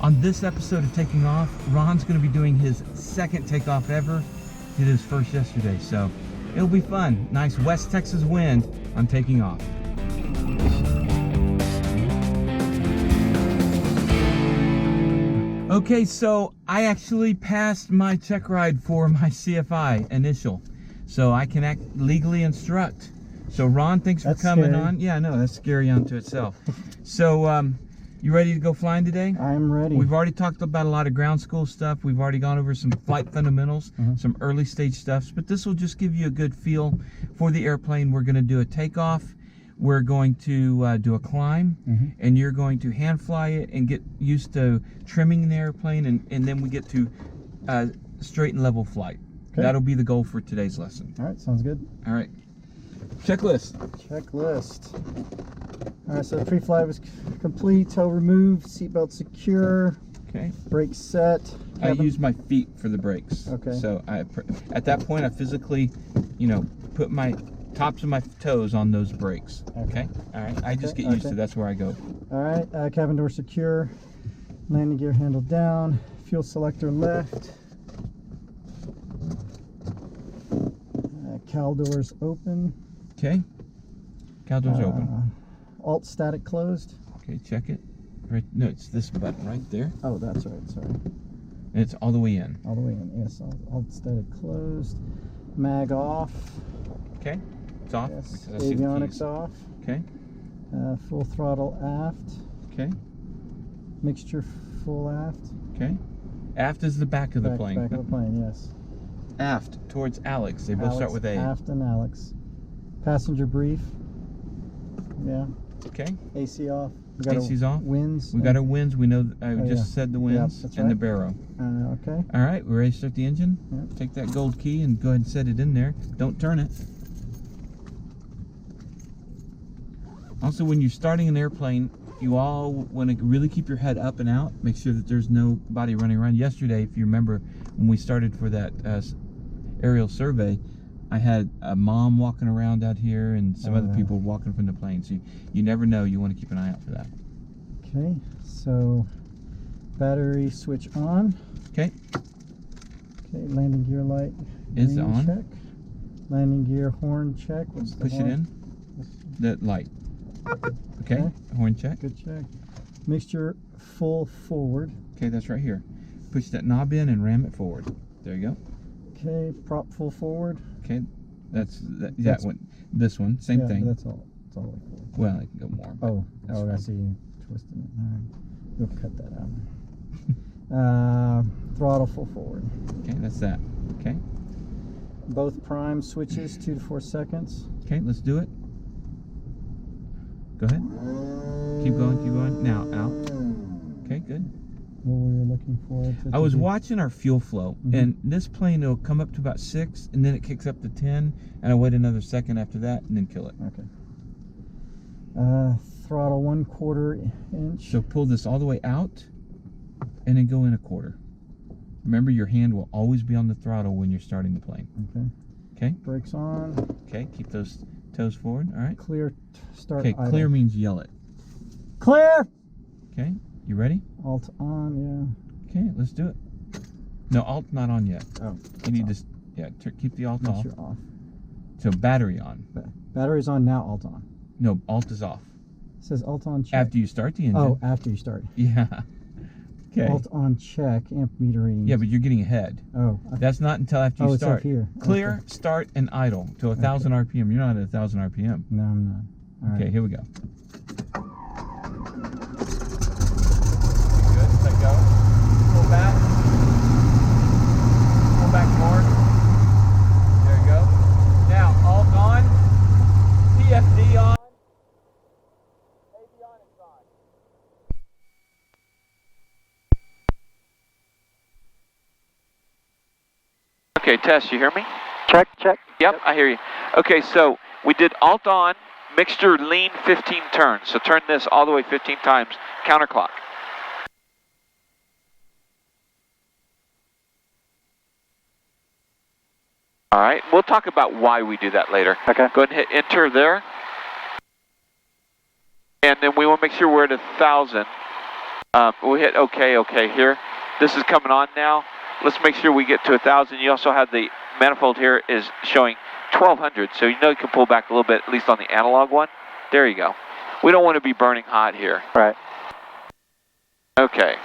On this episode of Taking Off, Ron's going to be doing his second takeoff ever. Did his first yesterday, so it'll be fun. Nice West Texas wind on Taking Off. Okay, so I actually passed my check ride for my CFI initial, so I can legally instruct. So Ron, thanks for coming on. Yeah, I know, that's scary unto itself. So, you ready to go flying today? I'm ready. We've already talked about a lot of ground school stuff. We've already gone over some flight fundamentals, some early stage stuff, but this will just give you a good feel for the airplane. We're going to do a takeoff. We're going to do a climb, and you're going to hand fly it and get used to trimming the airplane, and then we get to straight and level flight. Okay. That'll be the goal for today's lesson. All right, sounds good. All right. Checklist. All right, so the pre-flight was complete, tow removed, seatbelt secure. Okay. Brakes set. I use my feet for the brakes. Okay. So at that point, I physically, put my tops of my toes on those brakes. Okay. All right. I just get used to. That's where I go. All right. Cabin door secure. Landing gear handle down. Fuel selector left. Cowl doors open. Okay. Cowl doors open. Alt static closed. Okay, check it. Right. No, it's this button right there. Oh, that's right. Sorry. And it's all the way in. All the way in. Yes. Alt static closed. Mag off. Okay. It's off. Yes. Avionics off. Okay. Full throttle aft. Okay. Mixture full aft. Okay. Aft is the back of the plane. Back of the plane. Yes. Aft towards Alex. They both start with A. Aft and Alex. Passenger brief. Yeah. Okay. AC off. We got AC's off. Winds. We got our winds. We know. I just said the winds and the barrow. Okay. All right. We're ready to start the engine. Yep. Take that gold key and go ahead and set it in there. Don't turn it. Also, when you're starting an airplane, you all want to really keep your head up and out. Make sure that there's nobody running around. Yesterday, if you remember, when we started for that aerial survey, I had a mom walking around out here and some other people walking from the plane. So you never know. You want to keep an eye out for that. Okay, so battery switch on. Okay. Okay, landing gear light is on. Check. Landing gear horn check. What's the Push horn? it in. That light. Okay. Horn check. Good check. Mixture full forward. Okay, that's right here. Push that knob in and ram it forward. There you go. Okay, prop full forward. Okay, that's that one. This one, same thing. That's all. It's all the way forward. Well, I can go more. I see you twisting it. All right, we'll cut that out. Throttle full forward. Okay, that's that. Okay. Both prime switches, 2 to 4 seconds. Okay, let's do it. Go ahead. Keep going. Keep going. Now out. Okay, good. What we were looking for. I was watching our fuel flow, and this plane will come up to about 6, and then it kicks up to 10, and I wait another second after that, and then kill it. Okay. Throttle 1/4 inch. So pull this all the way out, and then go in 1/4. Remember, your hand will always be on the throttle when you're starting the plane. Okay. Okay. Brakes on. Okay. Keep those toes forward. All right. Clear. Start. Okay. Clear means yell it. Clear. Okay. You ready? Alt on, yeah. Okay, let's do it. No, alt not on yet. Oh. You need to keep the alt off. Off. So battery on. Battery's on now, alt on. No, alt is off. It says alt on check. After you start the engine. Oh, after you start. Yeah. Okay. Alt on check, amp meter reading. Yeah, but you're getting ahead. Oh. That's not until after you start. It's up here. Clear, start, and idle to 1,000 RPM. You're not at 1,000 RPM. No, I'm not. All right. Okay, here we go. Let go. Pull back. Pull back more. There you go. Now, alt on. PFD on. Avionics on. Okay, Tess, you hear me? Check. Yep, I hear you. Okay, so we did alt on, mixture lean 15 turns. So turn this all the way 15 times, counterclock. All right, we'll talk about why we do that later. Okay. Go ahead and hit enter there. And then we want to make sure we're at 1,000. We hit okay here. This is coming on now. Let's make sure we get to 1,000. You also have the manifold here is showing 1,200, so you know you can pull back a little bit, at least on the analog one. There you go. We don't want to be burning hot here. Right. Okay.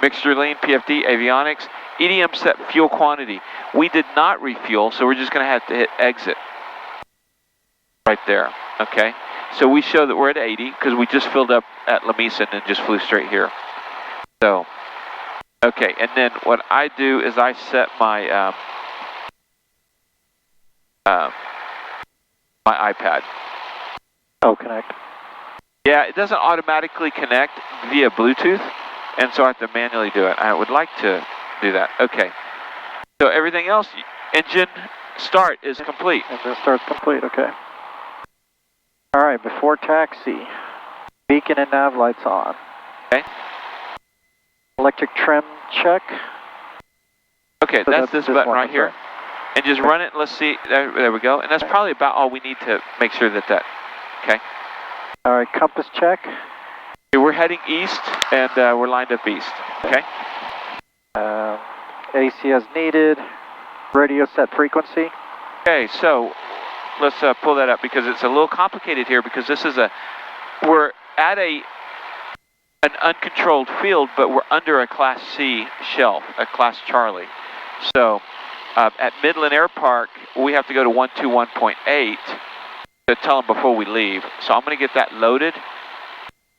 Mixture lean, PFD, avionics, EDM set fuel quantity. We did not refuel, so we're just going to have to hit exit. Right there. Okay. So we show that we're at 80 because we just filled up at La Mesa and just flew straight here. So, okay. And then what I do is I set my my iPad. Oh, connect. Yeah, it doesn't automatically connect via Bluetooth, and so I have to manually do it. I would like to do that. Okay. So everything else, engine start is complete. Engine start's complete, okay. All right, before taxi, beacon and nav lights on. Okay. Electric trim check. Okay, so that's this button right here. And just run it, let's see, there we go. And that's probably about all we need to make sure that okay. All right, compass check. Okay, we're heading east, and we're lined up east, okay? AC as needed, radio set frequency. Okay, so let's pull that up because it's a little complicated here because this is we're at an uncontrolled field, but we're under a Class C shelf, a Class Charlie. So at Midland Air Park, we have to go to 121.8 to tell them before we leave. So I'm going to get that loaded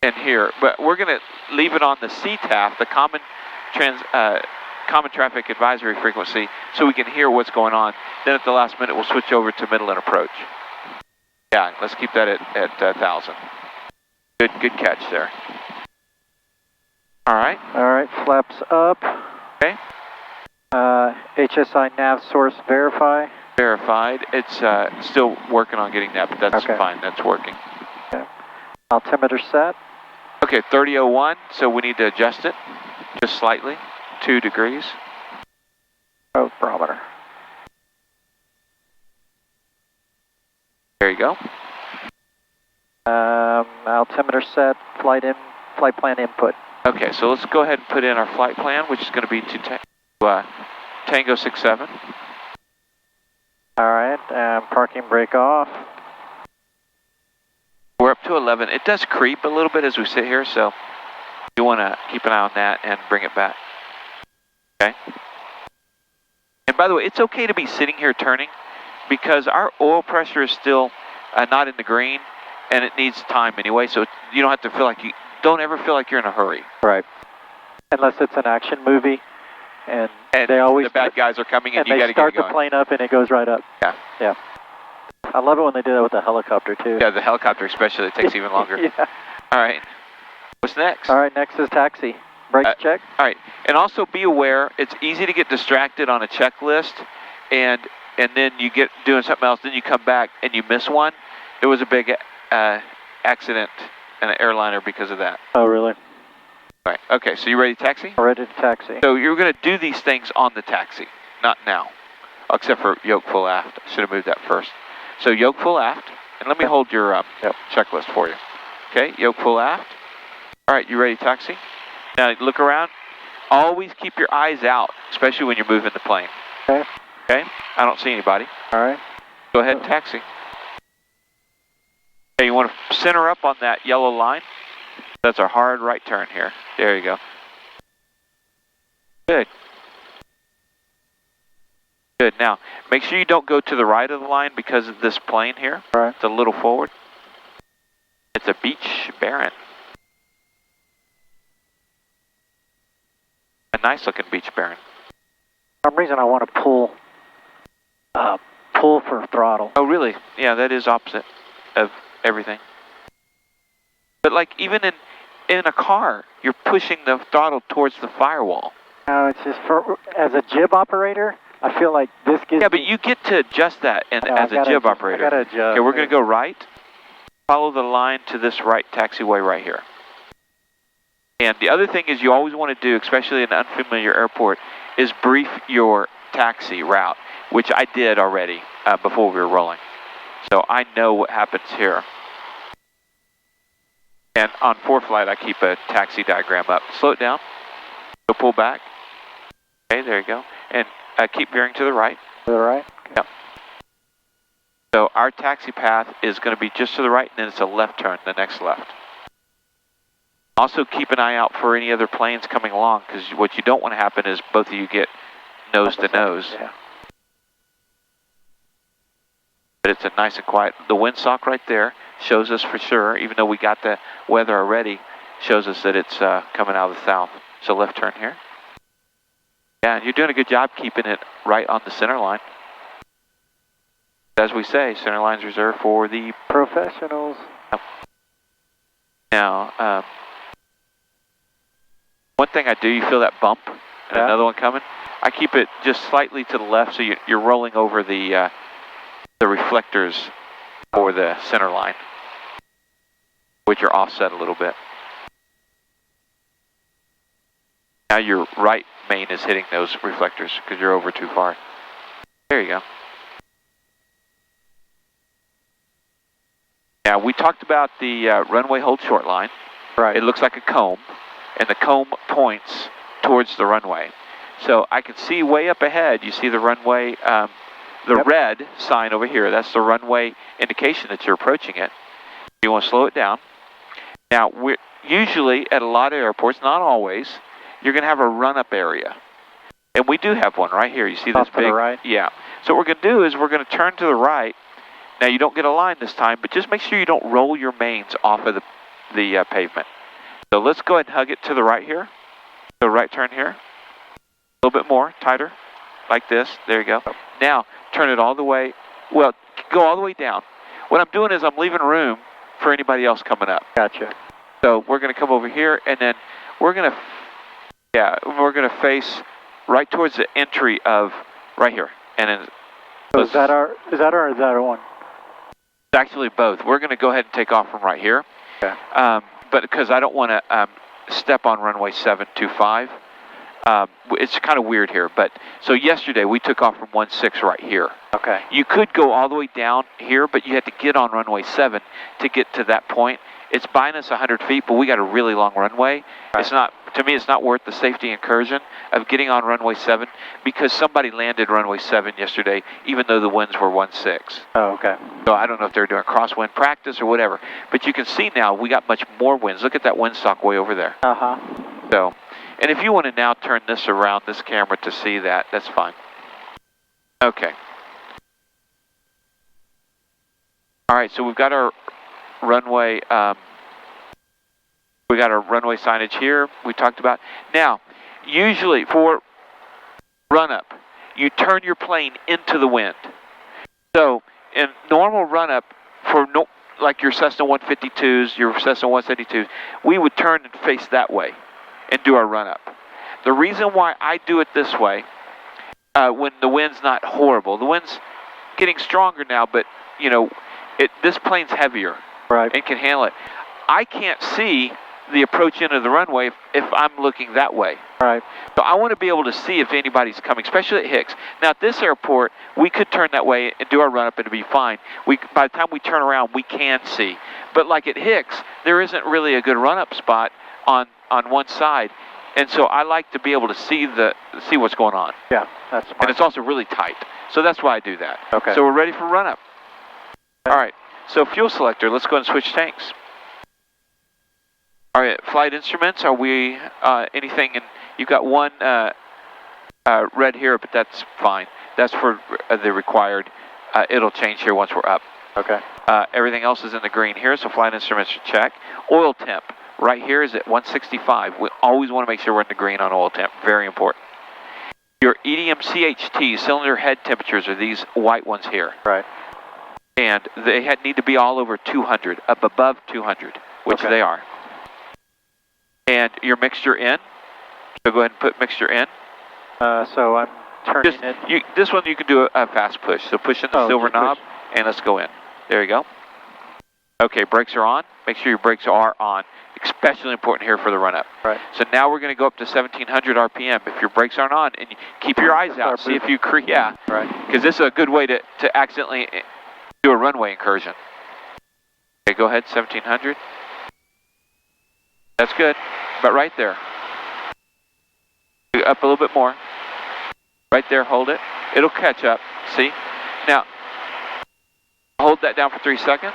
in here, but we're going to leave it on the CTAF, the Common Traffic Advisory Frequency, so we can hear what's going on. Then at the last minute, we'll switch over to Midland Approach. Yeah, let's keep that at 1,000. Good catch there. All right. All right, flaps up. Okay. HSI nav source verify. Verified. It's still working on getting that, but that's okay. Fine. That's working. Okay. Altimeter set. Okay, 3001, so we need to adjust it just slightly, 2 degrees. Oh, barometer. There you go. Altimeter set, flight plan input. Okay, so let's go ahead and put in our flight plan, which is going to be to Tango 67. All right, parking brake off. We're up to 11. It does creep a little bit as we sit here, so you want to keep an eye on that and bring it back. Okay. And by the way, it's okay to be sitting here turning because our oil pressure is still not in the green, and it needs time anyway, so you don't have to feel like don't ever feel like you're in a hurry. Right. Unless it's an action movie, and they always the bad guys are coming, and you got to get start going. the plane up, and it goes right up. Yeah. Yeah. I love it when they do that with the helicopter too. Yeah, the helicopter especially, it takes even longer. Yeah. All right. What's next? All right, next is taxi. Brakes check. All right, and also be aware, it's easy to get distracted on a checklist, and then you get doing something else, then you come back and you miss one. There was a big accident in an airliner because of that. Oh, really? All right, okay, so you ready to taxi? Ready to taxi. So you're going to do these things on the taxi, not now, except for yoke full aft. I should have moved that first. So yoke full aft, and let me hold your checklist for you. Okay, yoke full aft. All right, you ready to taxi? Now look around. Always keep your eyes out, especially when you're moving the plane. Okay. Okay, I don't see anybody. All right. Go ahead and taxi. Okay, you want to center up on that yellow line. That's our hard right turn here. There you go. Good. Good. Now, make sure you don't go to the right of the line because of this plane here. All right. It's a little forward. It's a Beech Baron. A nice looking Beech Baron. For some reason I want to pull for throttle. Oh, really? Yeah, that is opposite of everything. But like even in a car, you're pushing the throttle towards the firewall. No, it's just as a jib operator, I feel like this gives Yeah, but you get to adjust that as a jib operator. I gotta adjust. Okay, we're going to go right. Follow the line to this right taxiway right here. And the other thing is you always want to do, especially in an unfamiliar airport, is brief your taxi route, which I did already before we were rolling. So I know what happens here. And on ForeFlight, I keep a taxi diagram up. Slow it down. Go pull back. Okay, there you go. And keep veering to the right. To the right? Okay. Yep. So our taxi path is going to be just to the right, and then it's a left turn, the next left. Also keep an eye out for any other planes coming along, because what you don't want to happen is both of you get nose to nose. Yeah. But it's a nice and quiet. The windsock right there shows us for sure, even though we got the weather already, shows us that it's coming out of the south. So left turn here. Yeah, and you're doing a good job keeping it right on the center line. As we say, center line's reserved for the professionals. Now, one thing I do, you feel that bump and another one coming? I keep it just slightly to the left, so you're rolling over the reflectors for the center line, which are offset a little bit. Now your right main is hitting those reflectors because you're over too far. There you go. Now we talked about the runway hold short line. Right. It looks like a comb, and the comb points towards the runway. So I can see way up ahead, you see the runway, the red sign over here. That's the runway indication that you're approaching it. You want to slow it down. Now, we're usually at a lot of airports, not always, you're going to have a run-up area. And we do have one right here. You see this big? To the right? Yeah. So what we're going to do is we're going to turn to the right. Now, you don't get a line this time, but just make sure you don't roll your mains off of the pavement. So let's go ahead and hug it to the right here. So right turn here. A little bit more, tighter, like this. There you go. Now, turn it all the way, well, go all the way down. What I'm doing is I'm leaving room for anybody else coming up. Gotcha. So we're going to come over here, and then we're going to face right towards the entry of right here. And then so is that our one? It's actually both. We're going to go ahead and take off from right here. Okay. But because I don't want to step on runway 725. It's kind of weird here, but so yesterday we took off from 16 right here. Okay. You could go all the way down here, but you had to get on runway 7 to get to that point. It's buying us 100 feet, but we got a really long runway. Right. It's not, to me, it's not worth the safety incursion of getting on runway 7 because somebody landed runway 7 yesterday, even though the winds were 16. Oh, okay. So I don't know if they're doing crosswind practice or whatever, but you can see now we got much more winds. Look at that windsock way over there. Uh-huh. So. And if you want to now turn this around, this camera, to see that, that's fine. Okay. All right, so we've got our runway, signage here we talked about. Now, usually for run-up, you turn your plane into the wind. So in normal run-up, like your Cessna 152s, your Cessna 172s, we would turn and face that way and do our run-up. The reason why I do it this way, when the wind's not horrible, the wind's getting stronger now, but you know, this plane's heavier, right, and can handle it. I can't see the approach into the runway if I'm looking that way. Right. So I want to be able to see if anybody's coming, especially at Hicks. Now at this airport, we could turn that way and do our run-up and it'd be fine. By the time we turn around, we can see. But like at Hicks, there isn't really a good run-up spot on one side, and so I like to be able to see what's going on. Yeah, that's smart. And it's also really tight, so that's why I do that. Okay. So we're ready for run-up. All right, so fuel selector, let's go and switch tanks. All right, flight instruments, are we anything, and you've got one red here, but that's fine. That's for the required, it'll change here once we're up. Okay. Everything else is in the green here, so flight instruments should check. Oil temp. Right here is at 165. We always want to make sure we're in the green on oil temp. Very important. Your EDM CHT, cylinder head temperatures, are these white ones here. Right. And they need to be all over 200, up above 200, which they are. And your mixture in. So go ahead and put mixture in. So I'm turning it. This one you can do a fast push. So push in the silver knob, and let's go in. There you go. Okay, brakes are on. Make sure your brakes are on. Especially important here for the run-up. Right. So now we're going to go up to 1700 RPM. If your brakes aren't on, and you keep your eyes out, see if you right. Because this is a good way to accidentally do a runway incursion. Okay, go ahead, 1700. That's good. But right there. Up a little bit more. Right there, hold it. It'll catch up. See? Now, hold that down for 3 seconds.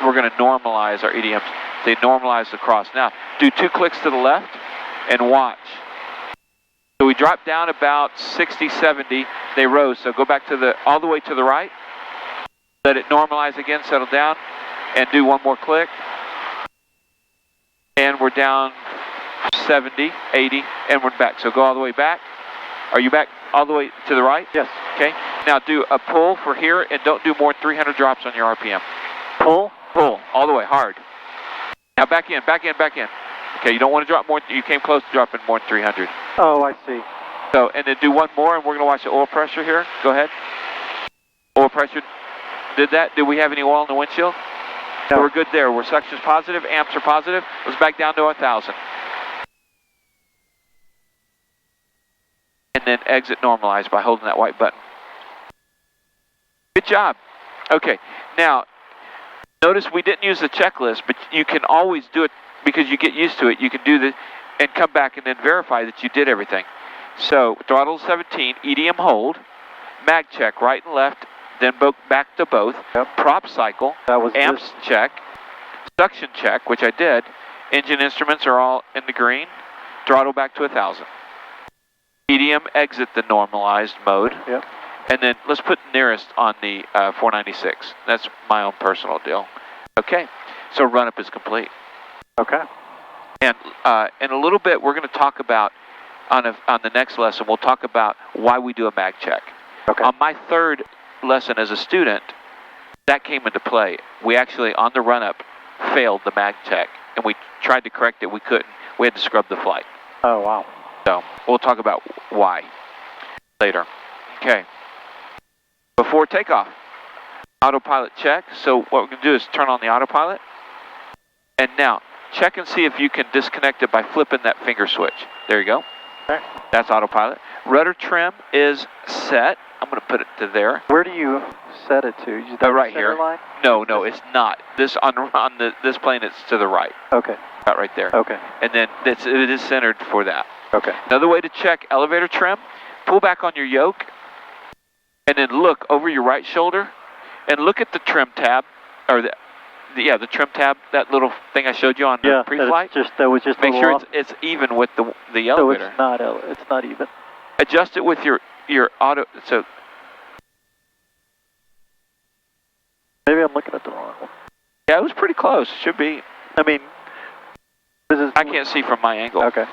We're going to normalize our EDMs. They normalize the cross. Now, do 2 clicks to the left and watch. So we dropped down about 60, 70. They rose. So go back to all the way to the right. Let it normalize again, settle down, and do 1 more click. And we're down 70, 80, and we're back. So go all the way back. Are you back all the way to the right? Yes. Okay. Now do a pull for here, and don't do more than 300 drops on your RPM. Pull? Pull, all the way, hard. Now back in, back in, back in. Okay, you don't want to drop more, you came close to dropping more than 300. Oh, I see. So, and then do 1 more, and we're going to watch the oil pressure here. Go ahead. Oil pressure, did that? Did we have any oil in the windshield? No. We're good there. We're suction's positive, amps are positive. Let's back down to 1,000. And then exit normalize by holding that white button. Good job. Okay, now, notice we didn't use the checklist, but you can always do it because you get used to it. You can do this and come back and then verify that you did everything. So, throttle 17, EDM hold, mag check right and left, then back to both, prop cycle, amps check, suction check, which I did, engine instruments are all in the green, throttle back to 1,000. EDM exit the normalized mode, and then let's put nearest on the 496. That's my own personal deal. Okay, so run up is complete. Okay. And in a little bit, we're going to talk about, on the next lesson, we'll talk about why we do a mag check. Okay. On my 3rd lesson as a student, that came into play. We actually, on the run-up, failed the mag check, and we tried to correct it. We couldn't. We had to scrub the flight. Oh, wow. So we'll talk about why later. Okay. Before takeoff, autopilot check. So what we're going to do is turn on the autopilot. And now, check and see if you can disconnect it by flipping that finger switch. There you go. Okay. That's autopilot. Rudder trim is set. I'm going to put it to there. Where do you set it to? Right here. Line? No, it's not. This this plane, it's to the right. Okay. About right there. Okay. And then it is centered for that. Okay. Another way to check elevator trim, pull back on your yoke, and then look over your right shoulder, and look at the trim tab, or the trim tab, that little thing I showed you on the pre-flight. That was just make sure it's even with the elevator. So it's not even. Adjust it with your auto. So maybe I'm looking at the wrong one. Yeah, it was pretty close. Should be. I mean, I can't see from my angle. Okay.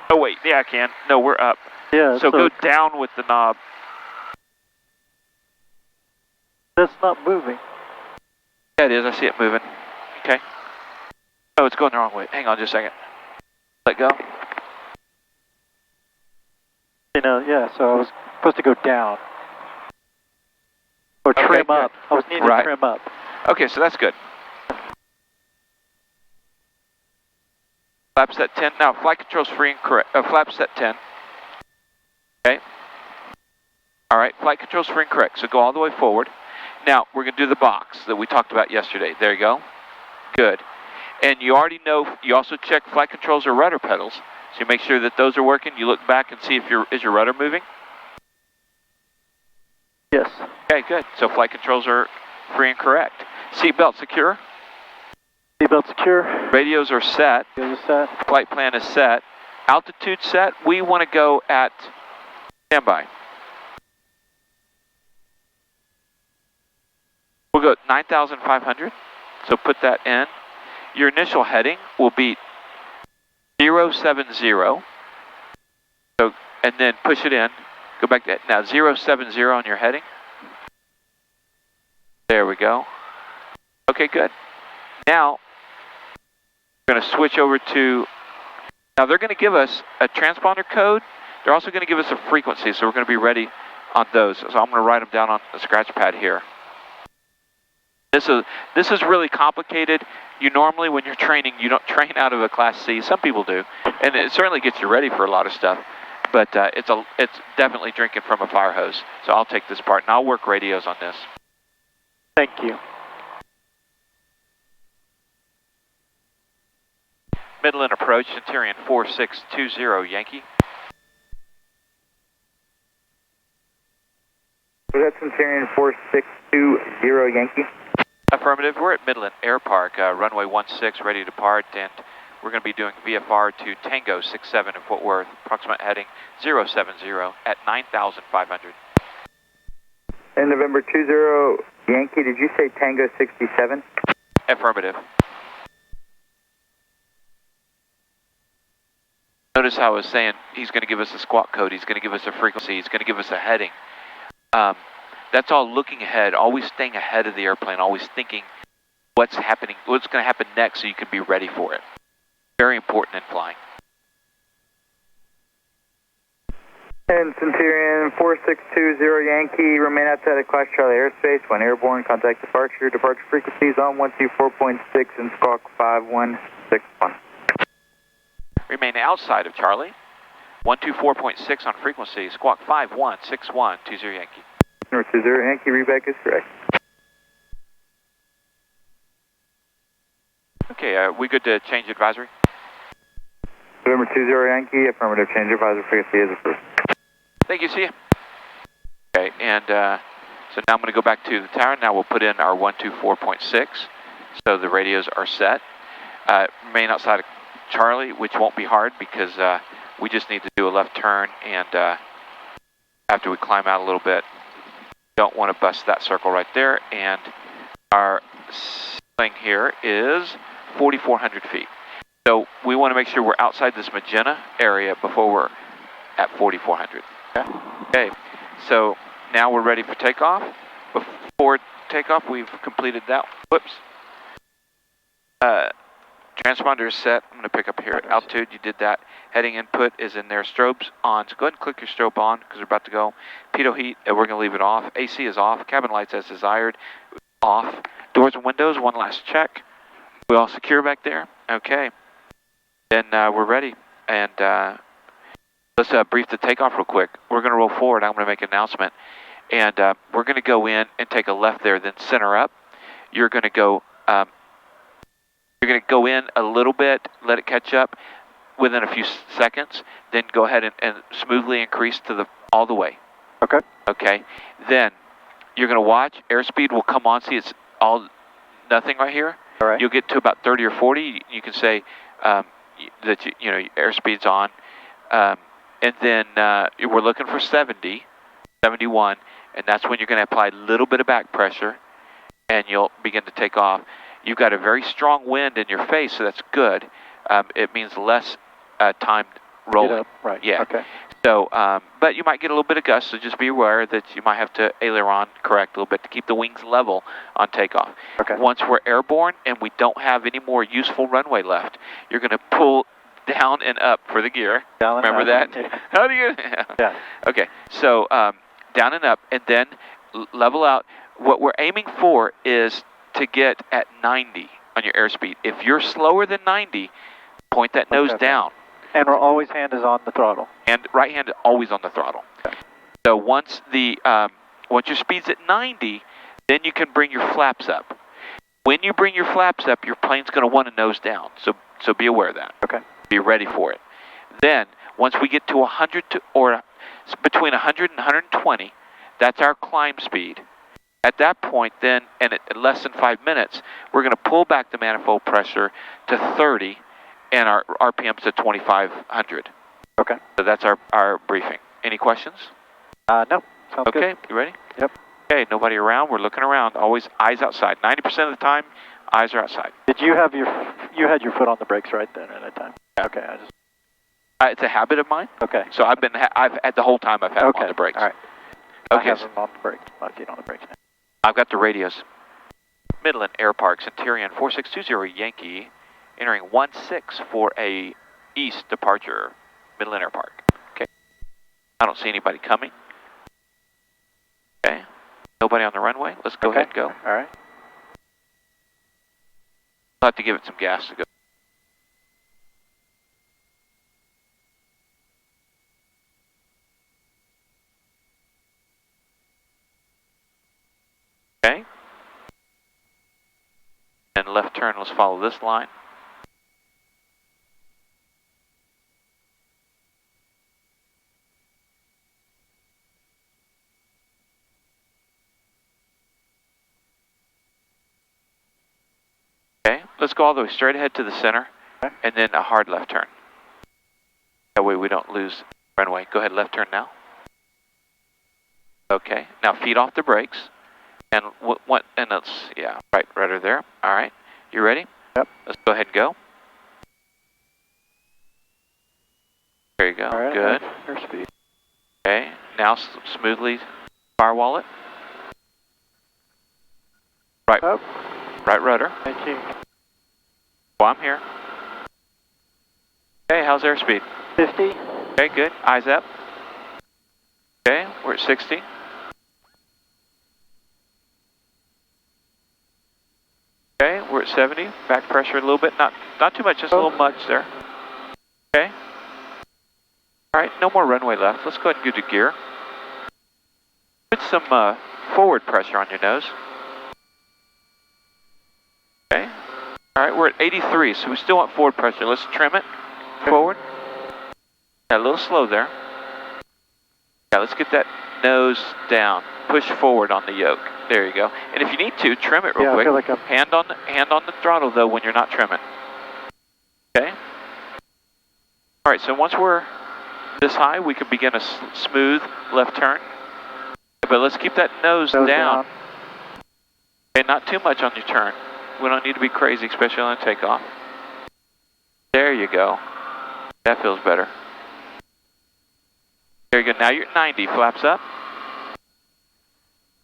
Oh wait, yeah I can. No, we're up. Yeah. So go down with the knob. That's not moving. Yeah, it is. I see it moving. Okay. Oh, it's going the wrong way. Hang on just a second. Let go. Yeah, so I was supposed to go down. Or trim up. I was needing to trim up. Okay, so that's good. Flap set 10. Now, flight control's free and correct. Flap set 10. Okay. All right, flight control's free and correct. So go all the way forward. Now, we're going to do the box that we talked about yesterday. There you go. Good. And you already know, you also check flight controls or rudder pedals. So you make sure that those are working. You look back and see if is your rudder moving? Yes. Okay, good. So flight controls are free and correct. Seatbelt secure. Seatbelt secure. Radios are set. Radios are set. Flight plan is set. Altitude set. We want to go at standby. We'll go 9,500. So put that in. Your initial heading will be 070. So, and then push it in. Go back to now 070 on your heading. There we go. Okay, good. Now we're going to switch over to. Now they're going to give us a transponder code. They're also going to give us a frequency, so we're going to be ready on those. So I'm going to write them down on the scratch pad here. This is really complicated. You normally, when you're training, you don't train out of a Class C. Some people do, and it certainly gets you ready for a lot of stuff. But it's definitely drinking from a fire hose. So I'll take this part, and I'll work radios on this. Thank you. Midland approach, Centurion 4620 Yankee. Was that Centurion 4620 Yankee? Affirmative. We're at Midland Air Park, runway 16, ready to depart, and we're going to be doing VFR to Tango 67 in Fort Worth, approximate heading 070 at 9,500. And November 20 Yankee, did you say Tango 67? Affirmative. Notice how I was saying he's going to give us a squawk code, he's going to give us a frequency, he's going to give us a heading. That's all looking ahead, always staying ahead of the airplane, always thinking what's happening, what's going to happen next so you can be ready for it. Very important in flying. And Centurion 4620 Yankee, remain outside of Class Charlie airspace. When airborne, contact departure. Departure frequencies on 124.6 and squawk 5161. Remain outside of Charlie. 124.6 on frequency, squawk 516120 Yankee. North 20 Yankee, readback is correct. Okay, we good to change advisory? November 20 Yankee, affirmative, change advisory frequency is approved. Thank you, see you. Okay, and so now I'm going to go back to the tower. Now we'll put in our 124.6, so the radios are set. Remain outside of Charlie, which won't be hard because we just need to do a left turn, and after we climb out a little bit, don't want to bust that circle right there, and our ceiling here is 4,400 feet. So we want to make sure we're outside this magenta area before we're at 4,400. Okay, so now we're ready for takeoff. Before takeoff, we've completed that. Whoops. Transponder is set. I'm going to pick up here at altitude. You did that. Heading input is in there. Strobes on. So go ahead and click your strobe on because we're about to go. Pitot heat, we're going to leave it off. AC is off. Cabin lights as desired. Off. Doors and windows, one last check. We all secure back there? Okay. Then we're ready. And let's brief the takeoff real quick. We're going to roll forward. I'm going to make an announcement. And we're going to go in and take a left there, then center up. You're going to go in a little bit, let it catch up within a few seconds, then go ahead and smoothly increase to all the way. Okay. Okay. Then you're going to watch. Airspeed will come on. See, it's all nothing right here. All right. You'll get to about 30 or 40. You can say that you know airspeed's on, and then we're looking for 70, 71, and that's when you're going to apply a little bit of back pressure, and you'll begin to take off. You've got a very strong wind in your face, so that's good. It means less timed rolling. Right. Yeah. Okay. So, but you might get a little bit of gust, so just be aware that you might have to aileron correct a little bit to keep the wings level on takeoff. Okay. Once we're airborne and we don't have any more useful runway left, you're going to pull down and up for the gear. Down and Remember up. that? How do you? Yeah. Okay. So down and up, and then level out. What we're aiming for is to get at 90 on your airspeed. If you're slower than 90, point that nose down. And we're always hand is on the throttle. And right hand is always on the throttle. Okay. So once your speed's at 90, then you can bring your flaps up. When you bring your flaps up, your plane's going to want to nose down. So be aware of that. Okay. Be ready for it. Then once we get to 100 or between 100 and 120, that's our climb speed. At that point, then, and at less than 5 minutes, we're going to pull back the manifold pressure to 30 and our RPMs to 2,500. Okay. So that's our briefing. Any questions? No. Sounds good. Okay, you ready? Yep. Okay, nobody around. We're looking around. Always eyes outside. 90% of the time, eyes are outside. Did you have you had your foot on the brakes right then at that time? Okay. It's a habit of mine. Okay. So I've at the whole time I've had them on the brakes. All right. Okay. I have them on the brakes. My feet on the brakes now. I've got the radios. Midland Air Park, Centurion 4620 Yankee, entering 16 for a east departure, Midland Air Park. Okay. I don't see anybody coming. Okay. Nobody on the runway. Let's go ahead and go. All right. I'll have to give it some gas to go. Okay. And left turn, let's follow this line. Okay, let's go all the way straight ahead to the center, and then a hard left turn. That way we don't lose runway. Go ahead, left turn now. Okay, now feet off the brakes, and and let's, yeah, right rudder there. All right, you ready? Yep. Let's go ahead and go. There you go, All right, good. Airspeed. Okay, now smoothly firewall it. Right, Up. right rudder. Thank you. Oh, I'm here. Okay, how's airspeed? 50. Okay, good. Eyes up. Okay, we're at 60. Okay, we're at 70. Back pressure a little bit. Not too much, just a little much there. Okay. All right, no more runway left. Let's go ahead and go to gear. Put some forward pressure on your nose. Okay. All right, we're at 83, so we still want forward pressure. Let's trim it forward. Yeah, a little slow there. Yeah, let's get that nose down. Push forward on the yoke. There you go. And if you need to, trim it real quick. I feel like hand on the throttle though when you're not trimming. Okay. All right. So once we're this high, we can begin a smooth left turn. But let's keep that nose down. Okay, not too much on your turn. We don't need to be crazy, especially on a takeoff. There you go. That feels better. There you go. Now you're at 90. Flaps up.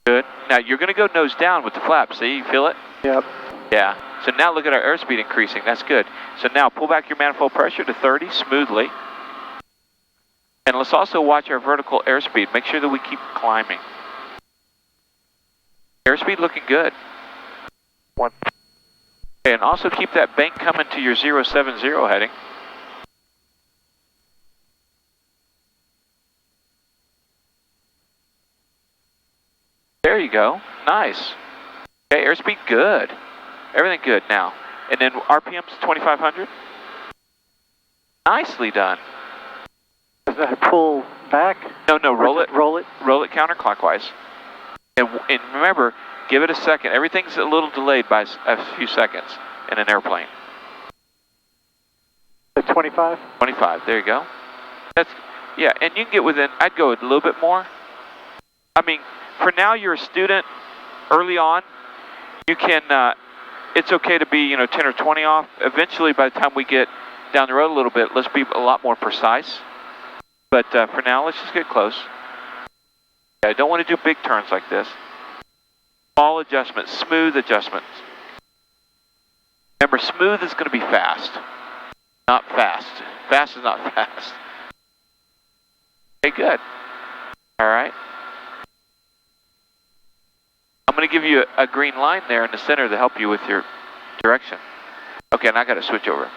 Good. Now you're going to go nose down with the flaps. See, you feel it? Yep. Yeah. So now look at our airspeed increasing. That's good. So now pull back your manifold pressure to 30 smoothly. And let's also watch our vertical airspeed. Make sure that we keep climbing. Airspeed looking good. 1. Okay, and also keep that bank coming to your 070 heading. There you go. Nice. Okay, airspeed good. Everything good now. And then RPM's 2,500. Nicely done. Does that pull back? No, roll it. Roll it? Roll it counterclockwise. And remember, give it a second. Everything's a little delayed by a few seconds in an airplane. 25? 25, there you go. That's, yeah, and you can get within, I'd go a little bit more. I mean, for now you're a student, early on, you can, it's okay to be, 10 or 20 off. Eventually, by the time we get down the road a little bit, let's be a lot more precise. But for now, let's just get close. Yeah, I don't want to do big turns like this. Small adjustments, smooth adjustments. Remember, smooth is going to be fast, not fast. Fast is not fast. Okay, good. All right. I'm going to give you a green line there in the center to help you with your direction. Okay, and I got to switch over.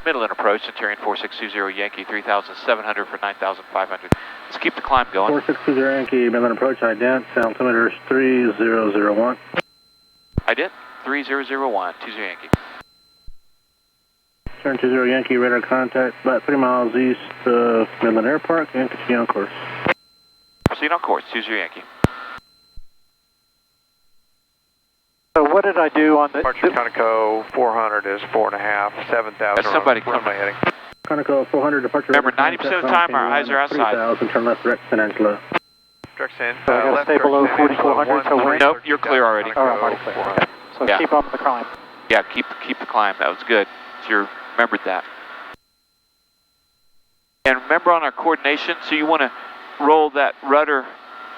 Middle and approach, Centurion 4620 Yankee 3,700 for 9,500. Let's keep the climb going. 4620 Yankee, middle and approach, ident, altimeter is 3001. Ident, 3001, 20 Yankee. Turn 20 Yankee, radar contact, about 3 miles east of Midland Air Park, and proceed on course. Proceed on course, 20 Yankee. So what did I do on the... Departure Conoco 400 is 4.5, 7,000. Somebody where am I heading? Conoco 400, departure... Remember, 90% of the time our eyes are outside. 3,000, turn left, direct San Angelo. Direct San So I gotta stay below 4,400 to win? Nope, you're clear already. Oh, I'm already clear. Okay. So Yeah. keep up the climb. Yeah, keep the climb. That was good. So you remembered that. And remember on our coordination, so you want to roll that rudder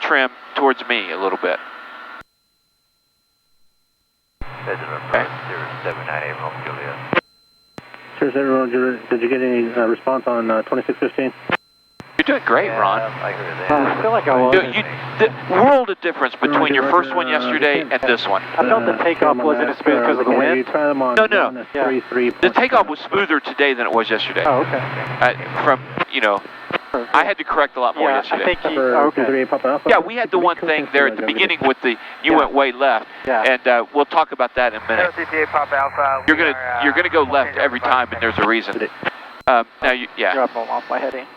trim towards me a little bit. Okay. 079 Romeo Juliet. Sure, Juliet, did you get any response on 2615? You're doing great, Ron. I heard that. I feel like I was. The world of difference between your first one yesterday and this one. I felt the takeoff wasn't as smooth because of the wind. No. The takeoff was smoother today than it was yesterday. Oh, okay. I had to correct a lot more yesterday. I think okay. Yeah, we had the one thing there at the beginning with you went way left, and we'll talk about that in a minute. CTA Pop Alpha. You're gonna go left every time, and there's a reason. Now, Drop them off by heading.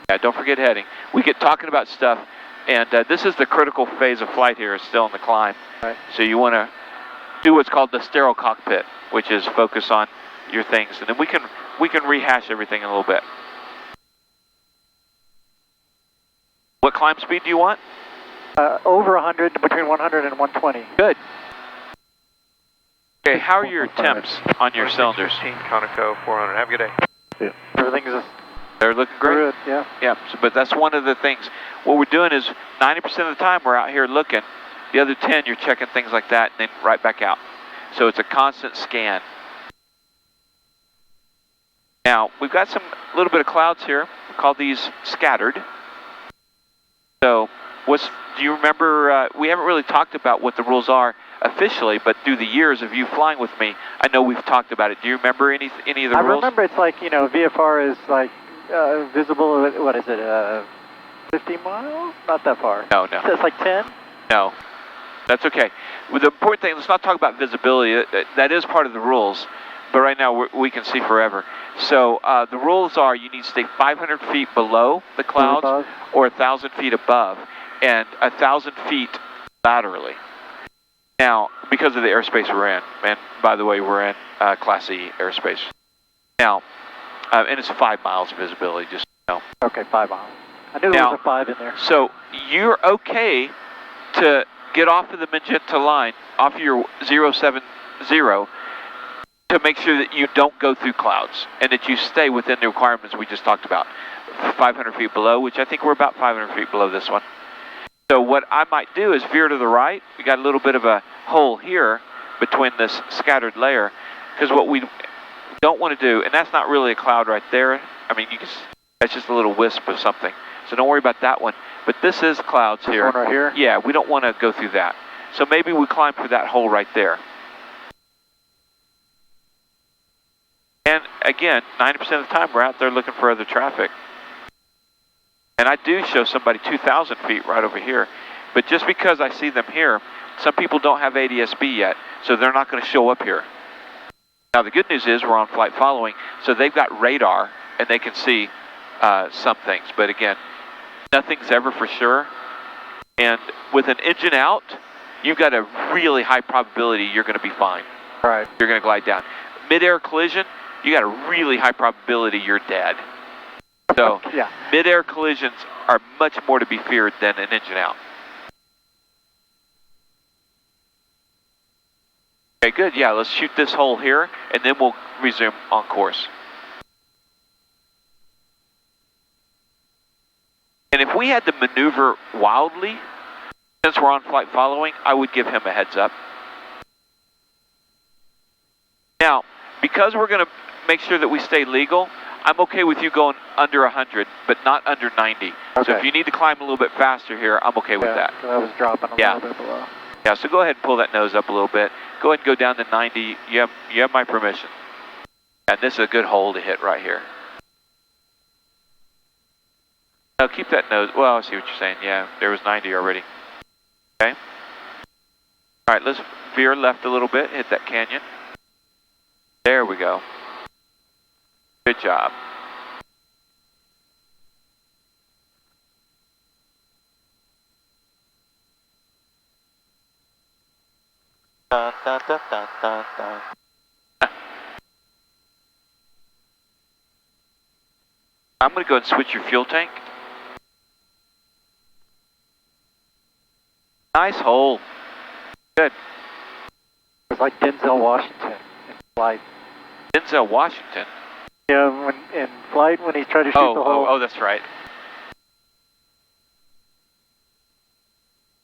Yeah, don't forget heading. We get talking about stuff, and this is the critical phase of flight here. Is still in the climb, right. So you want to do what's called the sterile cockpit, which is focus on your things, and then we can rehash everything in a little bit. What climb speed do you want? Over 100, between 100 and 120. Good. Okay, how are your temps on your cylinders? 15 Conoco 400. Have a good day. Yeah. Everything's They're looking great. good, yeah. Yeah, so, but that's one of the things. What we're doing is 90% of the time we're out here looking. The other 10 you're checking things like that and then right back out. So it's a constant scan. Now, we've got some little bit of clouds here. We call these scattered. So, do you remember, we haven't really talked about what the rules are officially, but through the years of you flying with me, I know we've talked about it. Do you remember any of the rules? I remember it's like, VFR is like visible, what is it, 50 miles? Not that far. No. So it's like 10? No. That's okay. Well, the important thing, let's not talk about visibility. That is part of the rules, but right now we can see forever. So the rules are you need to stay 500 feet below the clouds or 1,000 feet above, and 1,000 feet laterally. Now, because of the airspace we're in, and by the way, we're in Class E airspace. Now, and it's 5 miles of visibility, just so you know. Okay, 5 miles. I knew there was a 5 in there. So you're okay to get off of the magenta line, off of your 070, to make sure that you don't go through clouds and that you stay within the requirements we just talked about. 500 feet below, which I think we're about 500 feet below this one. So what I might do is veer to the right. We got a little bit of a hole here between this scattered layer, because what we don't want to do, and that's not really a cloud right there. I mean, that's just a little wisp of something. So don't worry about that one. But this is clouds here. This one right here? Yeah, we don't want to go through that. So maybe we climb through that hole right there. And again, 90% of the time we're out there looking for other traffic. And I do show somebody 2,000 feet right over here. But just because I see them here, some people don't have ADS-B yet, so they're not going to show up here. Now the good news is we're on flight following, so they've got radar and they can see some things. But again, nothing's ever for sure. And with an engine out, you've got a really high probability you're going to be fine. Right. You're going to glide down. Mid-air collision, you got a really high probability you're dead. So yeah. Mid-air collisions are much more to be feared than an engine out. Okay, good. Yeah, let's shoot this hole here, and then we'll resume on course. And if we had to maneuver wildly, since we're on flight following, I would give him a heads up. Now, because we're going to make sure that we stay legal, I'm okay with you going under 100, but not under 90. Okay. So if you need to climb a little bit faster here, I'm okay with that. So I was dropping a little bit below. Yeah, so go ahead and pull that nose up a little bit. Go ahead and go down to 90. You have my permission. And this is a good hole to hit right here. Now keep that nose. Well, I see what you're saying. Yeah, there was 90 already. Okay. All right, let's veer left a little bit. Hit that canyon. There we go. Good job. Dun, dun, dun, dun, dun, dun. I'm going to go and switch your fuel tank. Nice hole. Good. It's like Denzel Washington in flight. Denzel Washington? Yeah, in flight when he tried to shoot the hole. Oh, that's right.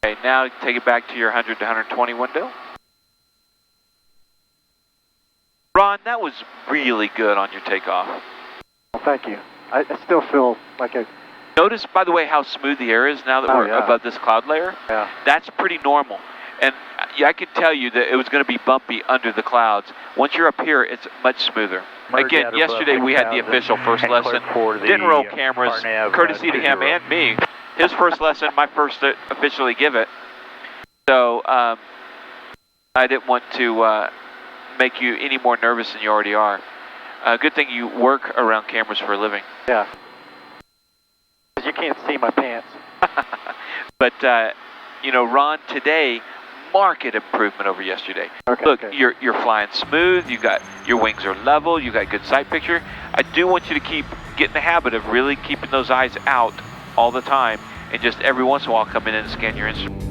Okay, now take it back to your 100 to 120 window. Ron, that was really good on your takeoff. Well, thank you. I still feel like a... Notice, by the way, how smooth the air is now that we're above this cloud layer? Yeah. That's pretty normal. And I could tell you that it was going to be bumpy under the clouds. Once you're up here, it's much smoother. Again, yesterday we had the official first lesson. Didn't roll cameras, courtesy to him and me. His first lesson, my first to officially give it. So I didn't want to make you any more nervous than you already are. Good thing you work around cameras for a living. Yeah. You can't see my pants. But, you know, Ron, today, marked improvement over yesterday. Okay, Look, okay. you're flying smooth. Your wings are level. You got good sight picture. I do want you to get in the habit of really keeping those eyes out all the time, and just every once in a while come in and scan your instrument.